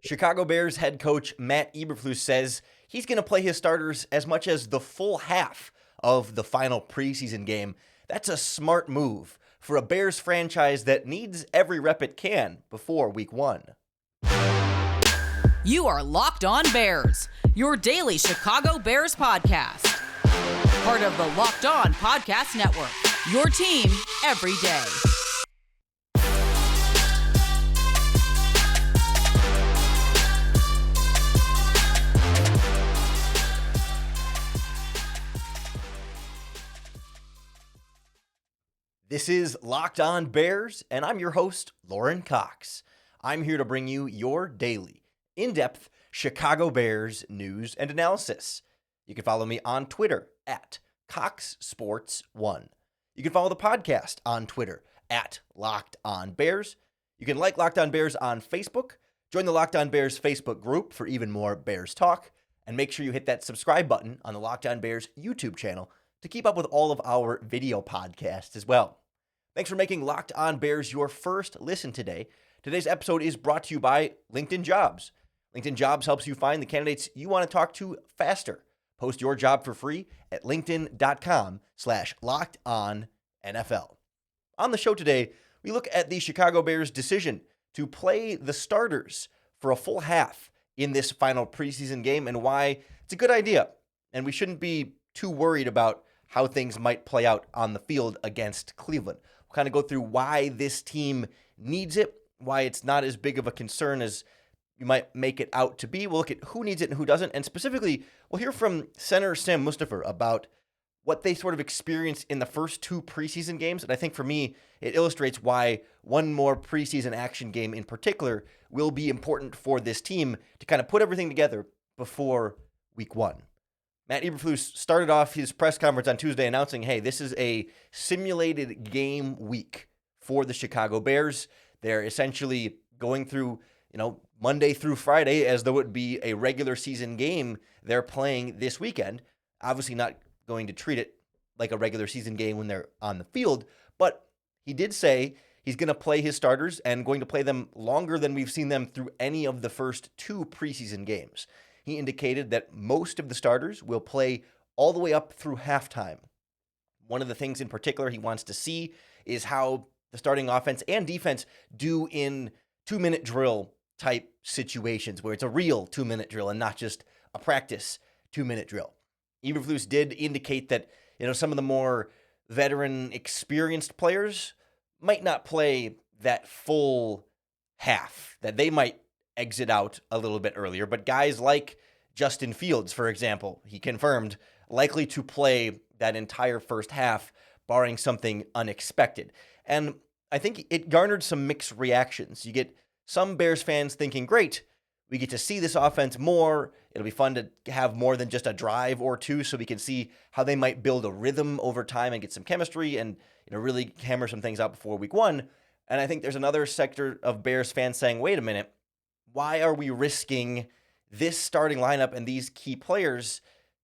Chicago Bears head coach Matt Eberflus says he's going to play his starters as much as the full half of the final preseason game. That's a smart move for a Bears franchise that needs every rep it can before week 1. You are Locked On Bears, your daily Chicago Bears podcast. Part of the Locked On Podcast Network, your team every day. This is Locked On Bears, and I'm your host, Lorin Cox. I'm here to bring you your daily, in-depth Chicago Bears news and analysis. You can follow me on Twitter at CoxSports1. You can follow the podcast on Twitter at Locked On Bears. You can like Locked On Bears on Facebook, join the Locked On Bears Facebook group for even more Bears talk, and make sure you hit that subscribe button on the Locked On Bears YouTube channel to keep up with all of our video podcasts as well. Thanks for making Locked On Bears your first listen today. Today's episode is brought to you by LinkedIn Jobs. LinkedIn Jobs helps you find the candidates you want to talk to faster. Post your job for free at linkedin.com/lockedonnfl. On the show today, we look at the Chicago Bears' decision to play the starters for a full half in this final preseason game and why it's a good idea. And we shouldn't be too worried about how things might play out on the field against Cleveland. We'll kind of go through why this team needs it, why it's not as big of a concern as you might make it out to be. We'll look at who needs it and who doesn't. And specifically, we'll hear from center Sam Mustipher about what they sort of experienced in the first 2 preseason games. And I think for me, it illustrates why one more preseason action game in particular will be important for this team to kind of put everything together before week 1. Matt Eberflus started off his press conference on Tuesday announcing, hey, this is a simulated game week for the Chicago Bears. They're essentially going through, Monday through Friday as though it would be a regular season game they're playing this weekend. Obviously not going to treat it like a regular season game when they're on the field, but he did say he's going to play his starters and going to play them longer than we've seen them through any of the first 2 preseason games. He indicated that most of the starters will play all the way up through halftime. One of the things in particular he wants to see is how the starting offense and defense do in 2-minute drill type situations where it's a real 2-minute drill and not just a practice 2-minute drill. Eberflus did indicate that, some of the more veteran experienced players might not play that full half, that they might exit out a little bit earlier, but guys like Justin Fields, for example, he confirmed likely to play that entire first half, barring something unexpected. And I think it garnered some mixed reactions. You get some Bears fans thinking, great, we get to see this offense more. It'll be fun to have more than just a drive or 2 so we can see how they might build a rhythm over time and get some chemistry and really hammer some things out before week 1. And I think there's another sector of Bears fans saying, wait a minute, why are we risking this starting lineup and these key players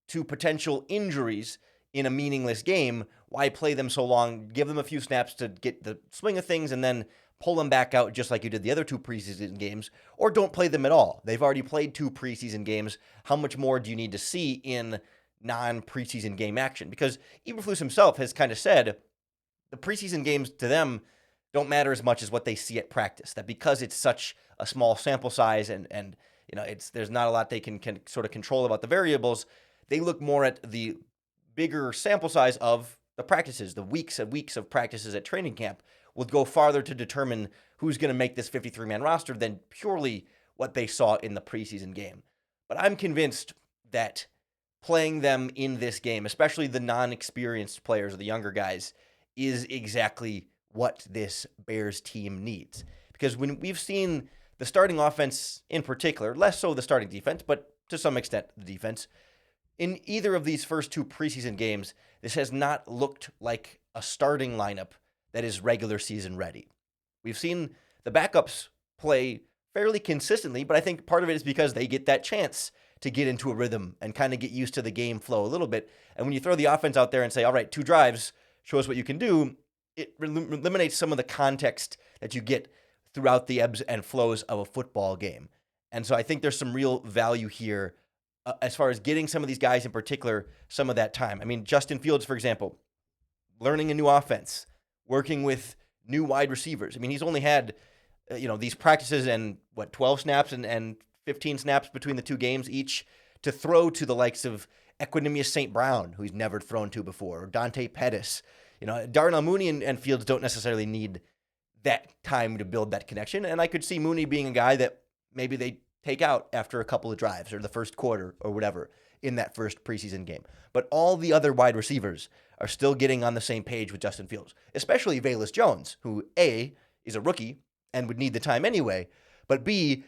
to potential injuries in a meaningless game? Why play them so long? Give them a few snaps to get the swing of things and then pull them back out just like you did the other 2 preseason games, or don't play them at all. They've already played 2 preseason games. How much more do you need to see in non-preseason game action? Because Eberflus himself has kind of said the preseason games to them don't matter as much as what they see at practice, that because it's such a small sample size and there's not a lot they can sort of control about the variables, they look more at the bigger sample size of the practices, the weeks and weeks of practices at training camp will go farther to determine who's going to make this 53-man roster than purely what they saw in the preseason game. But I'm convinced that playing them in this game, especially the non-experienced players or the younger guys, is exactly what this Bears team needs. Because when we've seen the starting offense in particular, less so the starting defense, but to some extent the defense, in either of these first 2 preseason games, this has not looked like a starting lineup that is regular season ready. We've seen the backups play fairly consistently, but I think part of it is because they get that chance to get into a rhythm and kind of get used to the game flow a little bit. And when you throw the offense out there and say, all right, 2 drives, show us what you can do, it eliminates some of the context that you get throughout the ebbs and flows of a football game. And so I think there's some real value here as far as getting some of these guys in particular some of that time. I mean, Justin Fields, for example, learning a new offense, working with new wide receivers. I mean, he's only had, these practices and 12 snaps and 15 snaps between the two games each to throw to the likes of Equanimous St. Brown, who he's never thrown to before, or Dante Pettis. Darnell Mooney and Fields don't necessarily need that time to build that connection. And I could see Mooney being a guy that maybe they take out after a couple of drives or the first quarter or whatever in that first preseason game. But all the other wide receivers are still getting on the same page with Justin Fields, especially Velus Jones, who A, is a rookie and would need the time anyway, but B,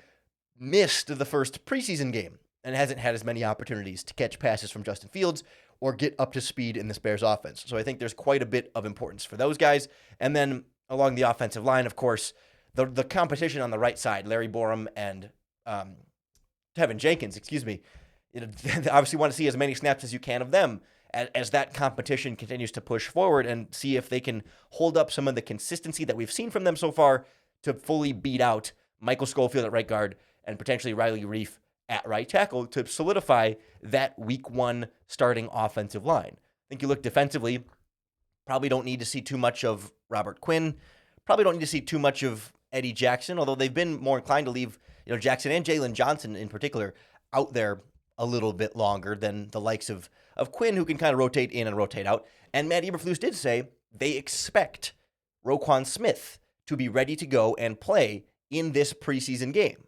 missed the first preseason game and hasn't had as many opportunities to catch passes from Justin Fields or get up to speed in this Bears offense. So I think there's quite a bit of importance for those guys. And then along the offensive line, of course, the competition on the right side, Larry Borum and Tevin Jenkins, obviously want to see as many snaps as you can of them as that competition continues to push forward and see if they can hold up some of the consistency that we've seen from them so far to fully beat out Michael Schofield at right guard and potentially Riley Reiff at right tackle to solidify that week one starting offensive line. I think you look defensively, probably don't need to see too much of Robert Quinn, probably don't need to see too much of Eddie Jackson, although they've been more inclined to leave Jackson and Jalen Johnson in particular out there a little bit longer than the likes of Quinn, who can kind of rotate in and rotate out. And Matt Eberflus did say they expect Roquan Smith to be ready to go and play in this preseason game.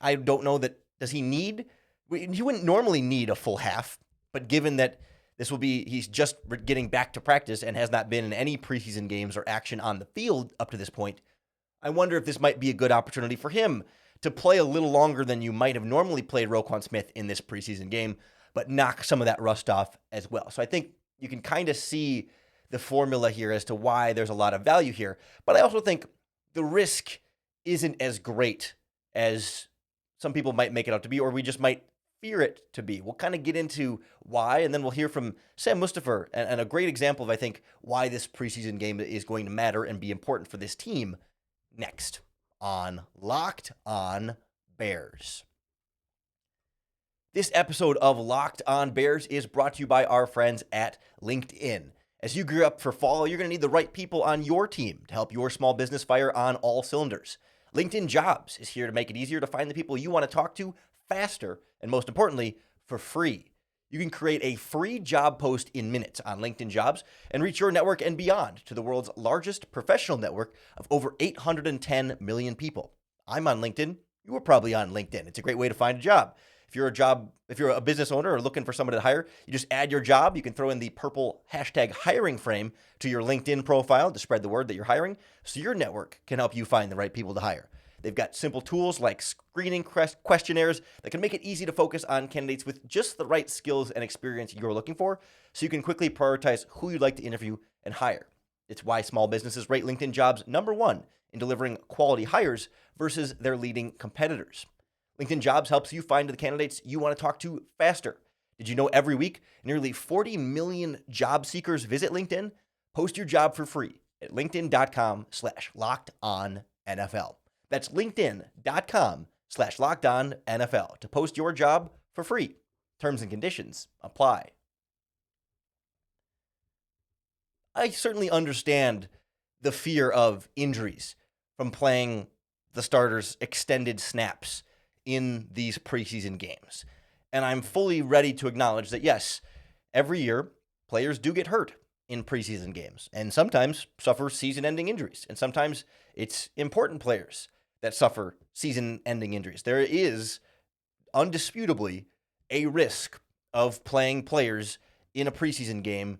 I don't know that, he wouldn't normally need a full half, but given that he's just getting back to practice and has not been in any preseason games or action on the field up to this point, I wonder if this might be a good opportunity for him to play a little longer than you might have normally played Roquan Smith in this preseason game, but knock some of that rust off as well. So I think you can kind of see the formula here as to why there's a lot of value here. But I also think the risk isn't as great as some people might make it out to be, or we just might fear it to be. We'll kind of get into why, and then we'll hear from Sam Mustipher, and a great example of, I think, why this preseason game is going to matter and be important for this team next on Locked On Bears. This episode of Locked On Bears is brought to you by our friends at LinkedIn. As you gear up for fall, you're going to need the right people on your team to help your small business fire on all cylinders. LinkedIn Jobs is here to make it easier to find the people you want to talk to faster and, most importantly, for free. You can create a free job post in minutes on LinkedIn Jobs and reach your network and beyond to the world's largest professional network of over 810 million people. I'm on LinkedIn. You are probably on LinkedIn. It's a great way to find a job. If you're a business owner or looking for someone to hire, you just add your job. You can throw in the purple hashtag hiring frame to your LinkedIn profile to spread the word that you're hiring, so your network can help you find the right people to hire. They've got simple tools like screening questionnaires that can make it easy to focus on candidates with just the right skills and experience you're looking for, so you can quickly prioritize who you'd like to interview and hire. It's why small businesses rate LinkedIn Jobs #1 in delivering quality hires versus their leading competitors. LinkedIn Jobs helps you find the candidates you want to talk to faster. Did you know every week, nearly 40 million job seekers visit LinkedIn? Post your job for free at linkedin.com/lockedonnfl. That's linkedin.com/lockedonnfl to post your job for free. Terms and conditions apply. I certainly understand the fear of injuries from playing the starters extended snaps in these preseason games. And I'm fully ready to acknowledge that, yes, every year players do get hurt in preseason games and sometimes suffer season-ending injuries. And sometimes it's important players that suffer season-ending injuries. There is undisputably a risk of playing players in a preseason game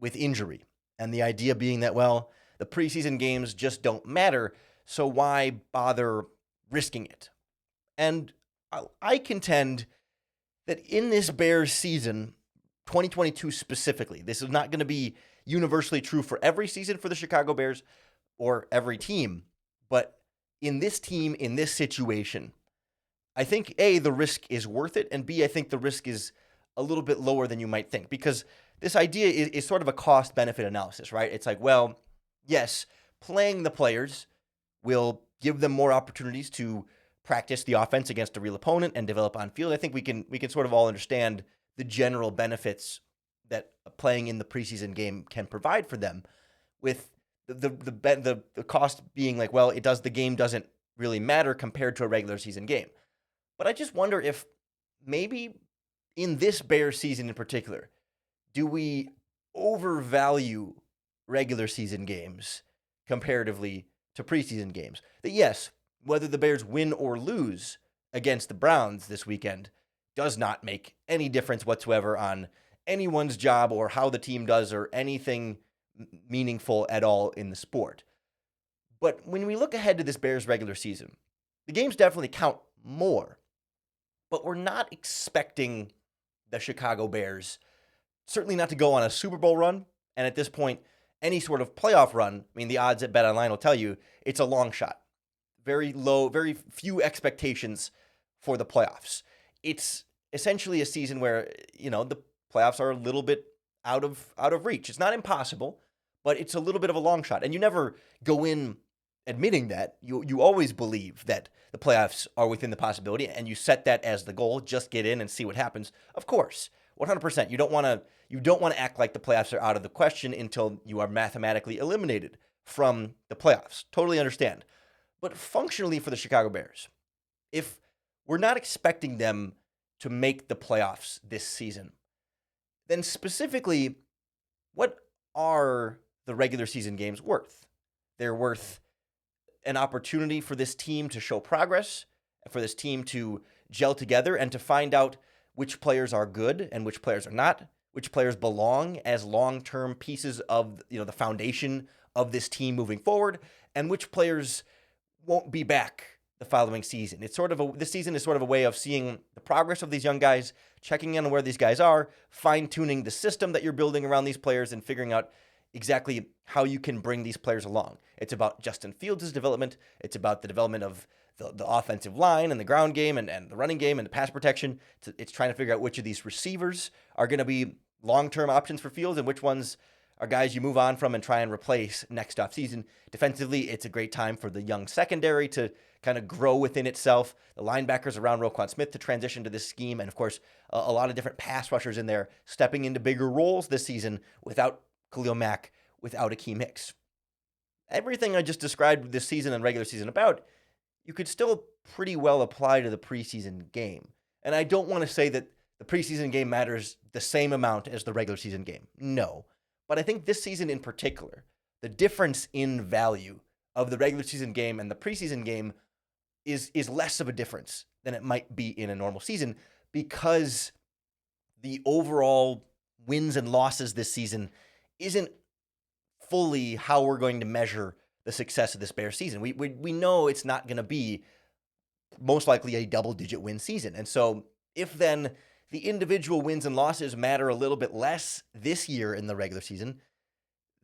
with injury. And the idea being that, well, the preseason games just don't matter, so why bother risking it? And I contend that in this Bears season, 2022 specifically, this is not going to be universally true for every season for the Chicago Bears or every team, but in this team, in this situation, I think, A, the risk is worth it, and B, I think the risk is a little bit lower than you might think, because this idea is sort of a cost-benefit analysis, right? It's like, well, yes, playing the players will give them more opportunities to practice the offense against a real opponent and develop on field. I think we can sort of all understand the general benefits that playing in the preseason game can provide for them, with the cost being like, well, the game doesn't really matter compared to a regular season game. But I just wonder if maybe in this Bears season in particular, do we overvalue regular season games comparatively to preseason games? That yes, whether the Bears win or lose against the Browns this weekend does not make any difference whatsoever on anyone's job or how the team does or anything meaningful at all in the sport. But when we look ahead to this Bears regular season, the games definitely count more. But we're not expecting the Chicago Bears, certainly not to go on a Super Bowl run. And at this point, any sort of playoff run, I mean, the odds at BetOnline will tell you it's a long shot. Very low, very few expectations for the playoffs. It's essentially a season where, the playoffs are a little bit out of reach. It's not impossible, but it's a little bit of a long shot. And you never go in admitting that. You always believe that the playoffs are within the possibility, and you set that as the goal. Just get in and see what happens. Of course, 100%. You don't want to act like the playoffs are out of the question until you are mathematically eliminated from the playoffs. Totally understand. But functionally for the Chicago Bears, if we're not expecting them to make the playoffs this season, then specifically, what are the regular season games worth? They're worth an opportunity for this team to show progress, for this team to gel together and to find out which players are good and which players are not, which players belong as long-term pieces of the foundation of this team moving forward, and which players won't be back the following season. This season is sort of a way of seeing the progress of these young guys, checking in on where these guys are, fine-tuning the system that you're building around these players, and figuring out exactly how you can bring these players along. It's about Justin Fields' development. It's about the development of the offensive line and the ground game and the running game and the pass protection. It's trying to figure out which of these receivers are going to be long-term options for Fields and which ones are guys you move on from and try and replace next offseason. Defensively, it's a great time for the young secondary to kind of grow within itself. The linebackers around Roquan Smith to transition to this scheme. And of course, a lot of different pass rushers in there stepping into bigger roles this season without Khalil Mack, without Akeem Hicks. Everything I just described this season and regular season about, you could still pretty well apply to the preseason game. And I don't want to say that the preseason game matters the same amount as the regular season game. No. But I think this season in particular, the difference in value of the regular season game and the preseason game is less of a difference than it might be in a normal season, because the overall wins and losses this season isn't fully how we're going to measure the success of this Bears season. We know it's not going to be most likely a double-digit win season. And so if then the individual wins and losses matter a little bit less this year in the regular season,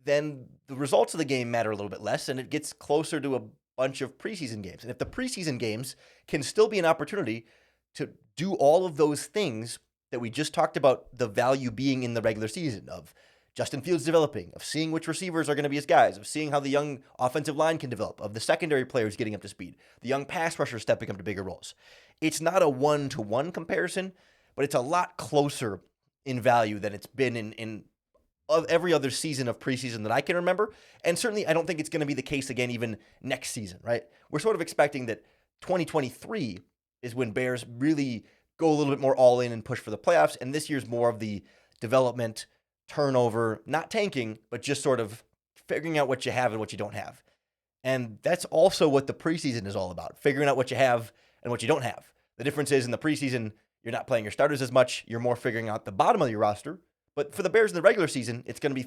then the results of the game matter a little bit less, and it gets closer to a bunch of preseason games. And if the preseason games can still be an opportunity to do all of those things that we just talked about, the value being in the regular season of Justin Fields developing, of seeing which receivers are going to be his guys, of seeing how the young offensive line can develop, of the secondary players getting up to speed, the young pass rushers stepping up to bigger roles. It's not a one-to-one comparison, but it's a lot closer in value than it's been in every other season of preseason that I can remember. And certainly I don't think it's going to be the case again even next season, right? We're sort of expecting that 2023 is when Bears really go a little bit more all in and push for the playoffs. And this year's more of the development, turnover, not tanking, but just sort of figuring out what you have and what you don't have. And that's also what the preseason is all about, figuring out what you have and what you don't have. The difference is in the preseason, you're not playing your starters as much. You're more figuring out the bottom of your roster. But for the Bears in the regular season, it's going to be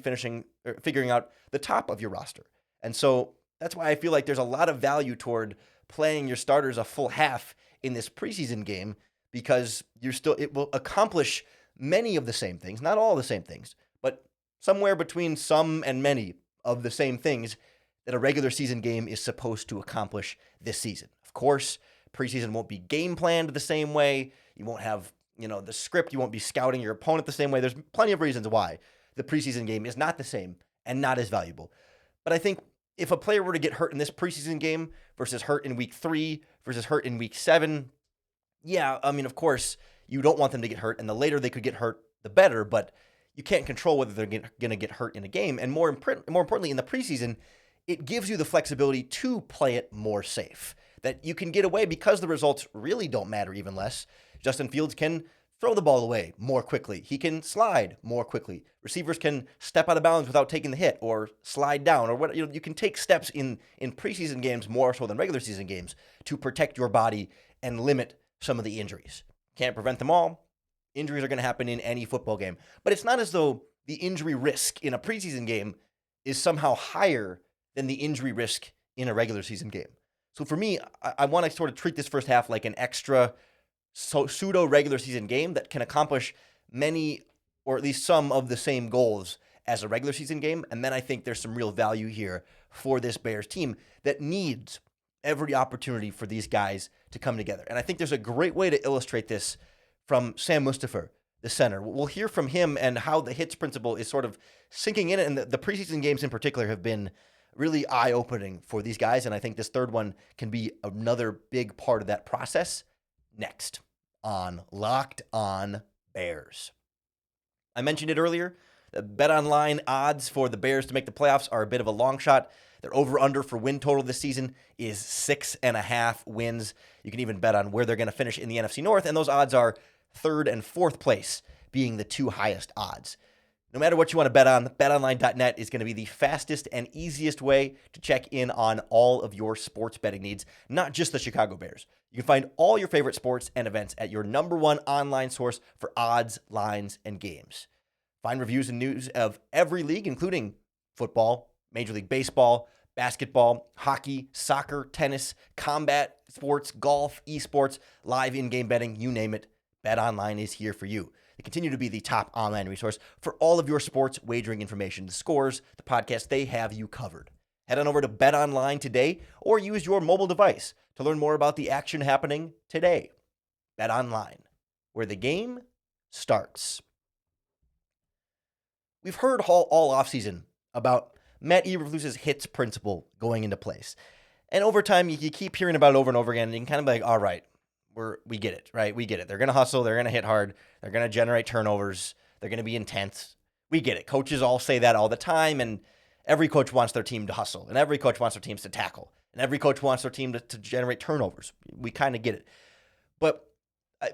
figuring out the top of your roster. And so that's why I feel like there's a lot of value toward playing your starters a full half in this preseason game, because it will accomplish many of the same things, not all the same things, but somewhere between some and many of the same things that a regular season game is supposed to accomplish this season. Of course, preseason won't be game planned the same way. You won't have, the script. You won't be scouting your opponent the same way. There's plenty of reasons why the preseason game is not the same and not as valuable. But I think if a player were to get hurt in this preseason game versus hurt in week 3 versus hurt in week 7. Yeah, I mean, of course, you don't want them to get hurt, and the later they could get hurt, the better, but you can't control whether they're going to get hurt in a game. And more importantly, in the preseason, it gives you the flexibility to play it more safe, that you can get away because the results really don't matter even less. Justin Fields can throw the ball away more quickly. He can slide more quickly. Receivers can step out of bounds without taking the hit or slide down or what. You can take steps in preseason games more so than regular season games to protect your body and limit some of the injuries. Can't prevent them all. Injuries are going to happen in any football game. But it's not as though the injury risk in a preseason game is somehow higher than the injury risk in a regular season game. So for me, I want to sort of treat this first half like an extra pseudo regular season game that can accomplish many or at least some of the same goals as a regular season game. And then I think there's some real value here for this Bears team that needs every opportunity for these guys to come together. And I think there's a great way to illustrate this from Sam Mustipher, the center. We'll hear from him and how the hits principle is sort of sinking in. And the preseason games in particular have been really eye-opening for these guys. And I think this third one can be another big part of that process next on Locked On Bears. I mentioned it earlier. The BetOnline odds for the Bears to make the playoffs are a bit of a long shot. Their over-under for win total this season is 6.5 wins. You can even bet on where they're going to finish in the NFC North, and those odds are 3rd and 4th place being the 2 highest odds. No matter what you want to bet on, betonline.net is going to be the fastest and easiest way to check in on all of your sports betting needs, not just the Chicago Bears. You can find all your favorite sports and events at your #1 online source for odds, lines, and games. Find reviews and news of every league, including football, Major League Baseball, basketball, hockey, soccer, tennis, combat sports, golf, esports, live in-game betting, you name it. BetOnline is here for you. They continue to be the top online resource for all of your sports wagering information. The scores, the podcast, they have you covered. Head on over to BetOnline today or use your mobile device to learn more about the action happening today. BetOnline, where the game starts. We've heard all offseason about Matt Eberflus's hits principle going into place. And over time, you keep hearing about it over and over again, and you can kind of be like, all right, we get it, right? We get it. They're going to hustle. They're going to hit hard. They're going to generate turnovers. They're going to be intense. We get it. Coaches all say that all the time, and every coach wants their team to hustle, and every coach wants their teams to tackle, and every coach wants their team to generate turnovers. We kind of get it. But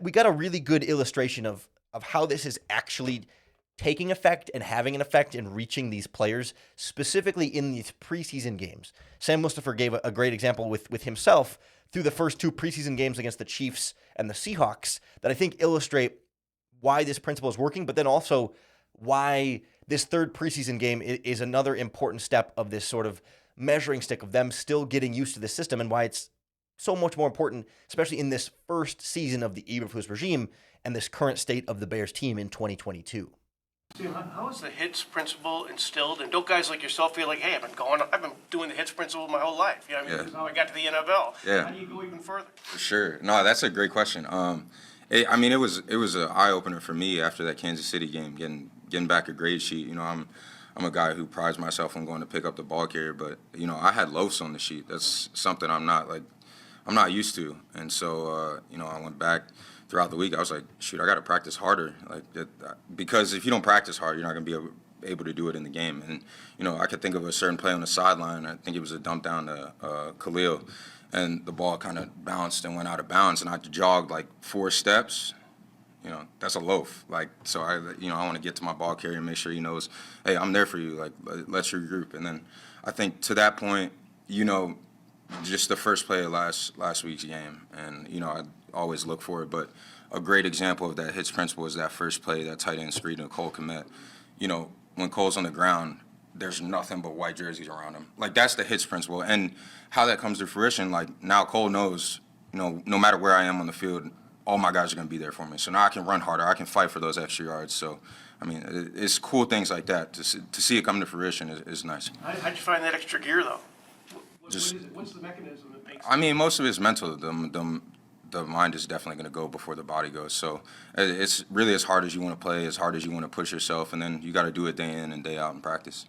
we got a really good illustration of how this is actually taking effect and having an effect in reaching these players, specifically in these preseason games. Sam Mustipher gave a great example with himself through the first 2 preseason games against the Chiefs and the Seahawks that I think illustrate why this principle is working, but then also why this 3rd preseason game is another important step of this sort of measuring stick of them still getting used to the system, and why it's so much more important, especially in this first season of the Eberflus regime and this current state of the Bears team in 2022. How is the hits principle instilled? And don't guys like yourself feel like, hey, I've been doing the hits principle my whole life. You know what I mean? This is how I got to the NFL. Yeah. How do you go even further? For sure. No, that's a great question. It was an eye opener for me after that Kansas City game, getting back a grade sheet. You know, I'm a guy who prides myself on going to pick up the ball carrier, but you know, I had loafs on the sheet. That's something I'm not used to, and so I went back throughout the week. I was like, shoot, I got to practice harder, because if you don't practice hard, you're not going to be able to do it in the game. And you know, I could think of a certain play on the sideline. I think it was a dump down to Khalil, and the ball kind of bounced and went out of bounds, and I jogged like 4 steps. You know, that's a loaf. So I want to get to my ball carrier and make sure he knows, hey, I'm there for you. Like, let's regroup. And then I think to that point, just the first play of last week's game, and I always look for it. But a great example of that hits principle is that first play, that tight end screen to Cole Kmet. When Cole's on the ground, there's nothing but white jerseys around him. Like, that's the hits principle, and how that comes to fruition. Like, now Cole knows, no matter where I am on the field, all my guys are going to be there for me. So now I can run harder. I can fight for those extra yards. So, I mean, it's cool things like that. To see it come to fruition is nice. How'd you find that extra gear, though? What's the mechanism that makes it? I mean, most of it's mental. The mind is definitely going to go before the body goes. So it's really as hard as you want to play, as hard as you want to push yourself, and then you got to do it day in and day out in practice.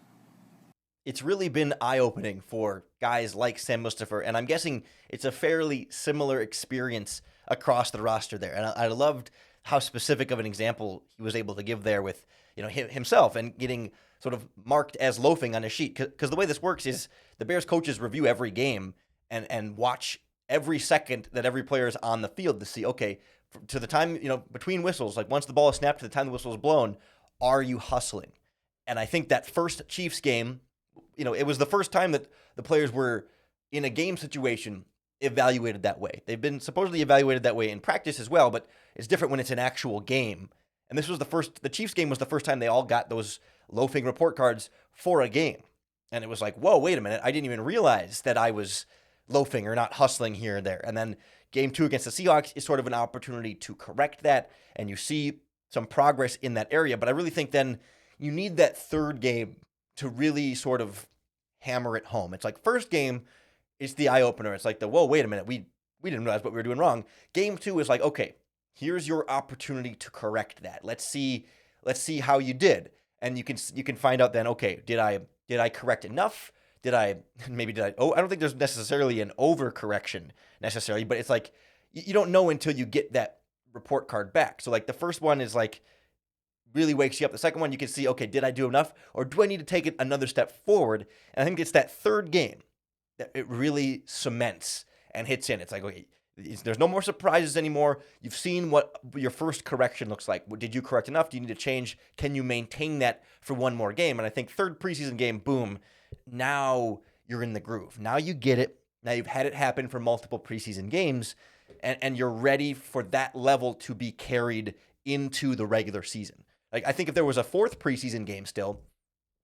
it's really been eye-opening for guys like Sam Mustipher, and I'm guessing it's a fairly similar experience across the roster there. And I loved how specific of an example he was able to give there with himself and getting sort of marked as loafing on a sheet. Because the way this works is the Bears coaches review every game and watch every second that every player is on the field to see, okay, to the time, between whistles, like once the ball is snapped to the time the whistle is blown, are you hustling? And I think that first Chiefs game, it was the first time that the players were in a game situation evaluated that way. They've been supposedly evaluated that way in practice as well, but it's different when it's an actual game. And this was the Chiefs game was the first time they all got those loafing report cards for a game. And it was like, whoa, wait a minute. I didn't even realize that I was loafing or not hustling here and there. And then game 2 against the Seahawks is sort of an opportunity to correct that. And you see some progress in that area. But I really think then you need that third game to really sort of hammer it home. It's like first game, it's the eye opener. It's like whoa, wait a minute. We didn't realize what we were doing wrong. Game 2 is like, okay, here's your opportunity to correct that. Let's see how you did. And you can find out then, okay, did I correct enough? I don't think there's necessarily an overcorrection necessarily, but it's like you don't know until you get that report card back. So like the first one is like really wakes you up. The second one, you can see, okay, did I do enough or do I need to take it another step forward? And I think it's that third game that it really cements and hits in. It's like, okay, there's no more surprises anymore. You've seen what your first correction looks like. Did you correct enough? Do you need to change? Can you maintain that for one more game? And I think third preseason game, boom, now you're in the groove. Now you get it. Now you've had it happen for multiple preseason games, and you're ready for that level to be carried into the regular season. Like I think if there was a fourth preseason game still,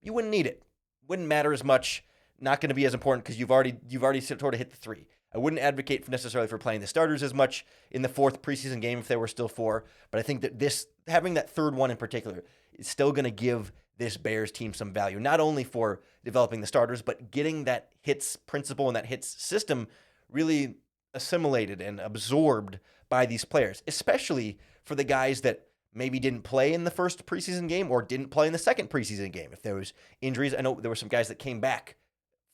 you wouldn't need it. Wouldn't matter as much. Not going to be as important because you've already sort of hit the 3. I wouldn't advocate necessarily for playing the starters as much in the fourth preseason game if there were still 4. But I think that having that third one in particular is still going to give this Bears team some value, not only for developing the starters, but getting that hits principle and that hits system really assimilated and absorbed by these players, especially for the guys that maybe didn't play in the first preseason game or didn't play in the second preseason game. If there was injuries, I know there were some guys that came back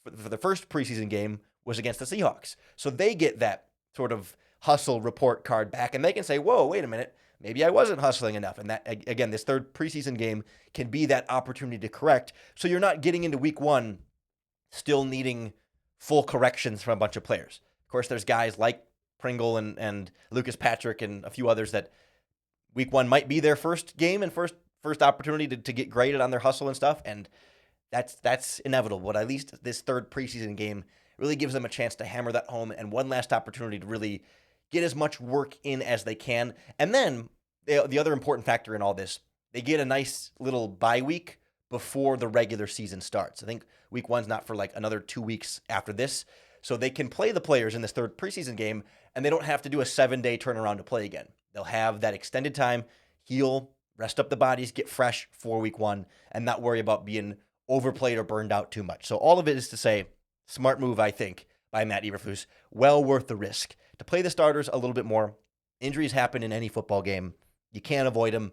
for the first preseason game was against the Seahawks. So they get that sort of hustle report card back and they can say, whoa, wait a minute, maybe I wasn't hustling enough. And that, again, this third preseason game can be that opportunity to correct. So you're not getting into week 1 still needing full corrections from a bunch of players. Of course, there's guys like Pringle and Lucas Patrick and a few others that week 1 might be their first game and first opportunity to get graded on their hustle and stuff. And that's inevitable. But at least this third preseason game really gives them a chance to hammer that home and one last opportunity to really get as much work in as they can. And then the other important factor in all this, they get a nice little bye week before the regular season starts. I think week 1's not for like another 2 weeks after this. So they can play the players in this third preseason game and they don't have to do a 7-day turnaround to play again. They'll have that extended time, heal, rest up the bodies, get fresh for week 1 and not worry about being overplayed or burned out too much. So all of it is to say, smart move, I think, by Matt Eberflus. Well worth the risk. To play the starters a little bit more. Injuries happen in any football game. You can't avoid them.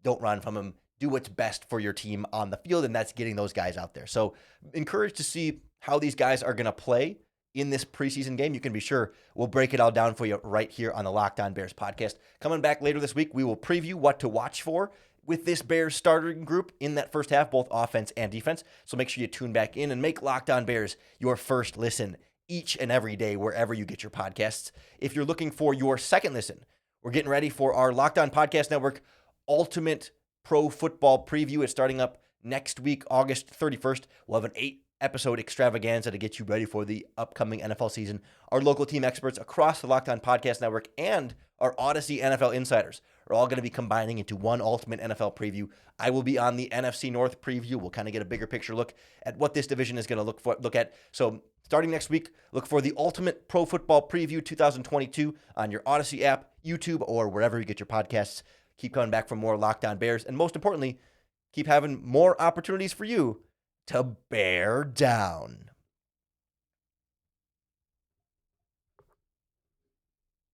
Don't run from them. Do what's best for your team on the field, and that's getting those guys out there. So encouraged to see how these guys are going to play in this preseason game. You can be sure we'll break it all down for you right here on the Locked On Bears podcast. Coming back later this week, we will preview what to watch for with this Bears starting group in that first half, both offense and defense. So make sure you tune back in and make Locked On Bears your first listen each and every day, wherever you get your podcasts. If you're looking for your second listen, we're getting ready for our Locked On Podcast Network Ultimate Pro Football Preview. It's starting up next week, August 31st. We'll have an 8-episode extravaganza to get you ready for the upcoming NFL season. Our local team experts across the Locked On Podcast Network and our Odyssey NFL insiders are all going to be combining into one ultimate NFL preview. I will be on the NFC North preview. We'll kind of get a bigger picture look at what this division is going to look at. So starting next week, look for the Ultimate Pro Football Preview 2022 on your Odyssey app, YouTube, or wherever you get your podcasts. Keep coming back for more Locked On Bears. And most importantly, keep having more opportunities for you to bear down.